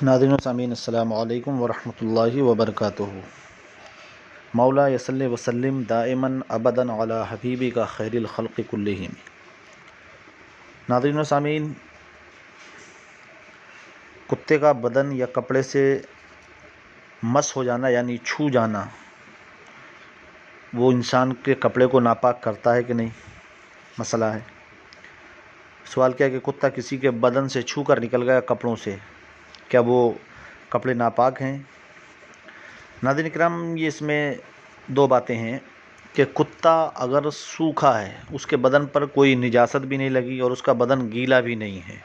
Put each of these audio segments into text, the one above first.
ناظرین و سامعین السلام علیکم ورحمۃ اللہ وبرکاتہ۔ مولا یصلی وسلم دائماً ابداً علی حبیبی کا خیر الخلق کلہم۔ ناظرین و سامعین، کتے کا بدن یا کپڑے سے مس ہو جانا یعنی چھو جانا، وہ انسان کے کپڑے کو ناپاک کرتا ہے کہ نہیں؟ مسئلہ ہے۔ سوال کیا کہ کتا کسی کے بدن سے چھو کر نکل گیا کپڑوں سے، کیا وہ کپڑے ناپاک ہیں؟ ناظرین کرام، یہ اس میں دو باتیں ہیں کہ کتا اگر سوکھا ہے، اس کے بدن پر کوئی نجاست بھی نہیں لگی اور اس کا بدن گیلا بھی نہیں ہے،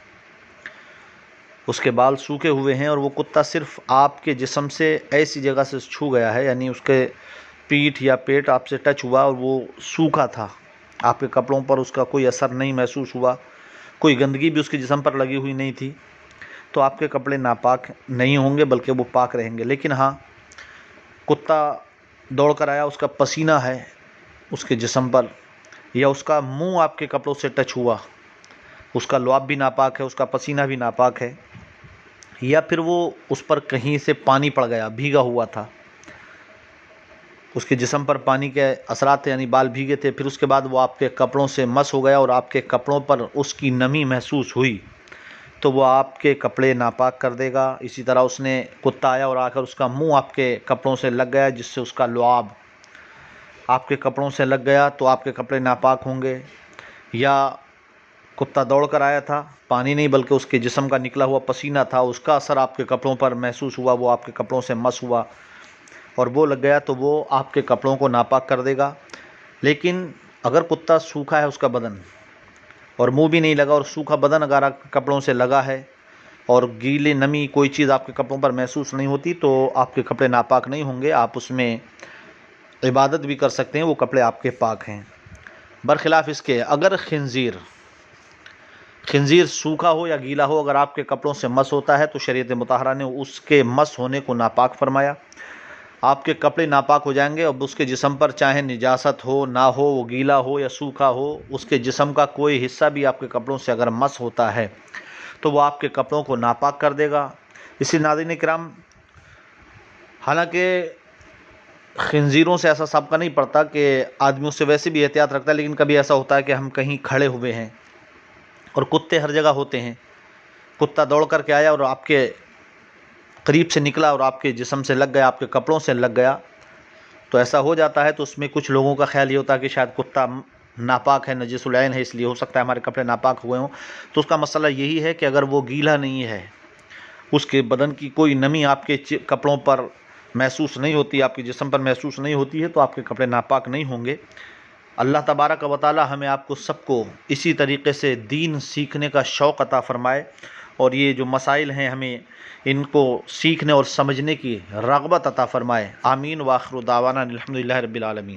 اس کے بال سوکھے ہوئے ہیں اور وہ کتا صرف آپ کے جسم سے ایسی جگہ سے چھو گیا ہے، یعنی اس کے پیٹھ یا پیٹ آپ سے ٹچ ہوا اور وہ سوکھا تھا، آپ کے کپڑوں پر اس کا کوئی اثر نہیں محسوس ہوا، کوئی گندگی بھی اس کے جسم پر لگی ہوئی نہیں تھی، تو آپ کے کپڑے ناپاک نہیں ہوں گے بلکہ وہ پاک رہیں گے۔ لیکن ہاں، کتا دوڑ کر آیا، اس کا پسینہ ہے اس کے جسم پر، یا اس کا منہ آپ کے کپڑوں سے ٹچ ہوا، اس کا لعاب بھی ناپاک ہے، اس کا پسینہ بھی ناپاک ہے، یا پھر وہ اس پر کہیں سے پانی پڑ گیا، بھیگا ہوا تھا، اس کے جسم پر پانی کے اثرات تھے، یعنی بال بھیگے تھے، پھر اس کے بعد وہ آپ کے کپڑوں سے مس ہو گیا اور آپ کے کپڑوں پر اس کی نمی محسوس ہوئی، تو وہ آپ کے کپڑے ناپاک کر دے گا۔ اسی طرح اس نے کتا آیا اور آ کر اس کا منہ آپ کے کپڑوں سے لگ گیا، جس سے اس کا لعاب آپ کے کپڑوں سے لگ گیا، تو آپ کے کپڑے ناپاک ہوں گے۔ یا کتا دوڑ کر آیا تھا، پانی نہیں بلکہ اس کے جسم کا نکلا ہوا پسینہ تھا، اس کا اثر آپ کے کپڑوں پر محسوس ہوا، وہ آپ کے کپڑوں سے مس ہوا اور وہ لگ گیا، تو وہ آپ کے کپڑوں کو ناپاک کر دے گا۔ لیکن اگر کتا سوکھا ہے اس کا بدن اور منہ بھی نہیں لگا، اور سوکھا بدن اگر آپ کے کپڑوں سے لگا ہے اور گیلے نمی کوئی چیز آپ کے کپڑوں پر محسوس نہیں ہوتی، تو آپ کے کپڑے ناپاک نہیں ہوں گے، آپ اس میں عبادت بھی کر سکتے ہیں، وہ کپڑے آپ کے پاک ہیں۔ برخلاف اس کے اگر خنزیر سوکھا ہو یا گیلا ہو، اگر آپ کے کپڑوں سے مس ہوتا ہے، تو شریعت مطہرہ نے اس کے مس ہونے کو ناپاک فرمایا، آپ کے کپڑے ناپاک ہو جائیں گے۔ اب اس کے جسم پر چاہے نجاست ہو نہ ہو، وہ گیلا ہو یا سوکھا ہو، اس کے جسم کا کوئی حصہ بھی آپ کے کپڑوں سے اگر مس ہوتا ہے تو وہ آپ کے کپڑوں کو ناپاک کر دے گا۔ اسی ناظرین کرام، حالانکہ خنزیروں سے ایسا سابقہ نہیں پڑتا کہ آدمی اس سے ویسے بھی احتیاط رکھتا ہے، لیکن کبھی ایسا ہوتا ہے کہ ہم کہیں کھڑے ہوئے ہیں اور کتے ہر جگہ ہوتے ہیں، کتا دوڑ کر کے آیا اور آپ کے قریب سے نکلا اور آپ کے جسم سے لگ گیا، آپ کے کپڑوں سے لگ گیا، تو ایسا ہو جاتا ہے۔ تو اس میں کچھ لوگوں کا خیال یہ ہوتا ہے کہ شاید کتا ناپاک ہے، نجس العین ہے، اس لیے ہو سکتا ہے ہمارے کپڑے ناپاک ہوئے ہوں۔ تو اس کا مسئلہ یہی ہے کہ اگر وہ گیلا نہیں ہے، اس کے بدن کی کوئی نمی آپ کے کپڑوں پر محسوس نہیں ہوتی، آپ کے جسم پر محسوس نہیں ہوتی ہے، تو آپ کے کپڑے ناپاک نہیں ہوں گے۔ اللہ تبارک و تعالی ہمیں آپ کو سب کو اسی طریقے سے دین سیکھنے کا شوق عطا فرمائے، اور یہ جو مسائل ہیں ہمیں ان کو سیکھنے اور سمجھنے کی رغبت عطا فرمائے۔ آمین۔ وآخر دعوانا الحمدللہ رب العالمین۔